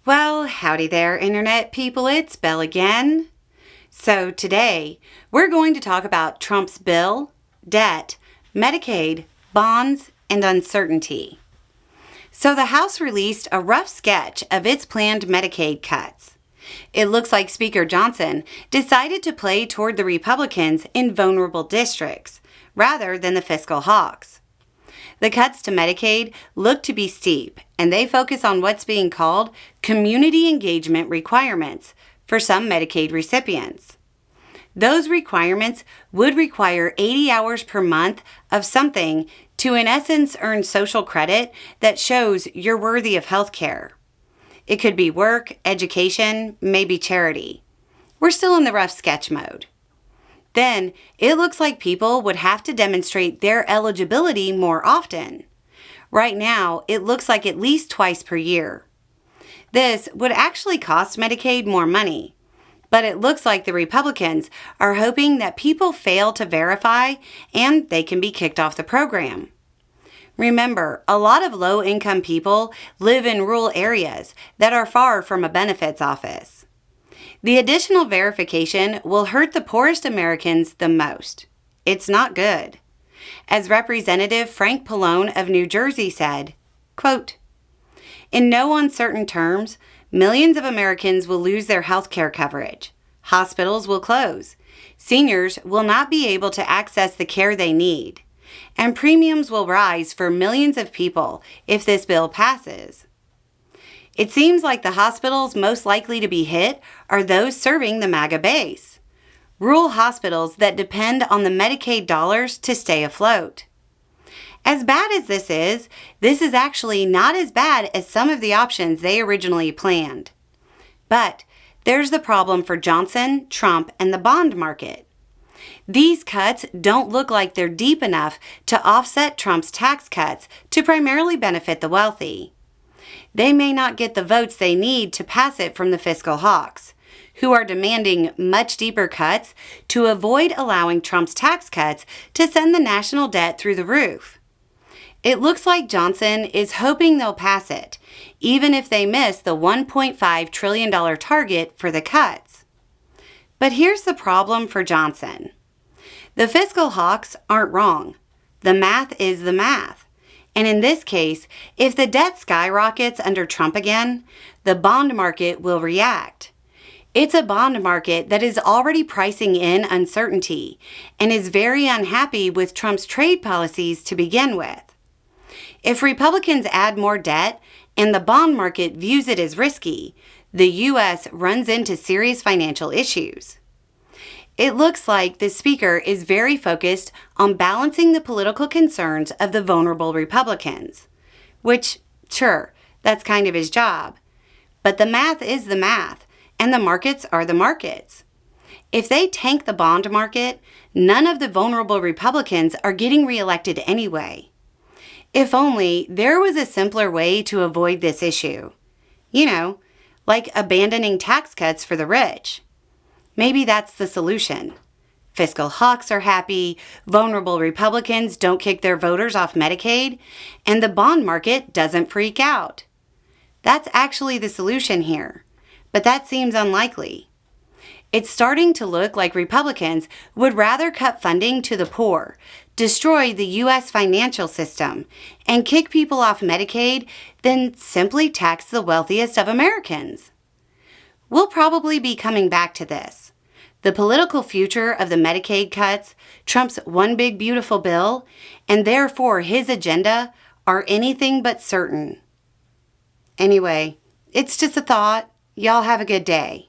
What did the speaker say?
Well, howdy there, Internet people. It's Belle again. So today, we're going to talk about Trump's bill, debt, Medicaid, bonds, and uncertainty. So the House released a rough sketch of its planned Medicaid cuts. It looks like Speaker Johnson decided to play toward the Republicans in vulnerable districts, rather than the fiscal hawks. The cuts to Medicaid look to be steep, and they focus on what's being called community engagement requirements for some Medicaid recipients. Those requirements would require 80 hours per month of something to, in essence, earn social credit that shows you're worthy of health care. It could be work, education, maybe charity. We're still in the rough sketch mode. Then, it looks like people would have to demonstrate their eligibility more often. Right now, it looks like at least twice per year. This would actually cost Medicaid more money, but it looks like the Republicans are hoping that people fail to verify and they can be kicked off the program. Remember, a lot of low-income people live in rural areas that are far from a benefits office. The additional verification will hurt the poorest Americans the most. It's not good. As Representative Frank Pallone of New Jersey said, quote, "In no uncertain terms, millions of Americans will lose their health care coverage. Hospitals will close. Seniors will not be able to access the care they need. And premiums will rise for millions of people if this bill passes." It seems like the hospitals most likely to be hit are those serving the MAGA base. Rural hospitals that depend on the Medicaid dollars to stay afloat. As bad as this is actually not as bad as some of the options they originally planned. But there's the problem for Johnson, Trump, and the bond market. These cuts don't look like they're deep enough to offset Trump's tax cuts to primarily benefit the wealthy. They may not get the votes they need to pass it from the fiscal hawks, who are demanding much deeper cuts to avoid allowing Trump's tax cuts to send the national debt through the roof. It looks like Johnson is hoping they'll pass it, even if they miss the $1.5 trillion target for the cuts. But here's the problem for Johnson. The fiscal hawks aren't wrong. The math is the math. And in this case, if the debt skyrockets under Trump again, the bond market will react. It's a bond market that is already pricing in uncertainty and is very unhappy with Trump's trade policies to begin with. If Republicans add more debt and the bond market views it as risky, the U.S. runs into serious financial issues. It looks like the speaker is very focused on balancing the political concerns of the vulnerable Republicans, which, sure, that's kind of his job. But the math is the math, and the markets are the markets. If they tank the bond market, none of the vulnerable Republicans are getting reelected anyway. If only there was a simpler way to avoid this issue. You know, like abandoning tax cuts for the rich. Maybe that's the solution. Fiscal hawks are happy, vulnerable Republicans don't kick their voters off Medicaid, and the bond market doesn't freak out. That's actually the solution here, but that seems unlikely. It's starting to look like Republicans would rather cut funding to the poor, destroy the U.S. financial system, and kick people off Medicaid than simply tax the wealthiest of Americans. We'll probably be coming back to this. The political future of the Medicaid cuts, Trump's one big beautiful bill, and therefore his agenda are anything but certain. Anyway, it's just a thought. Y'all have a good day.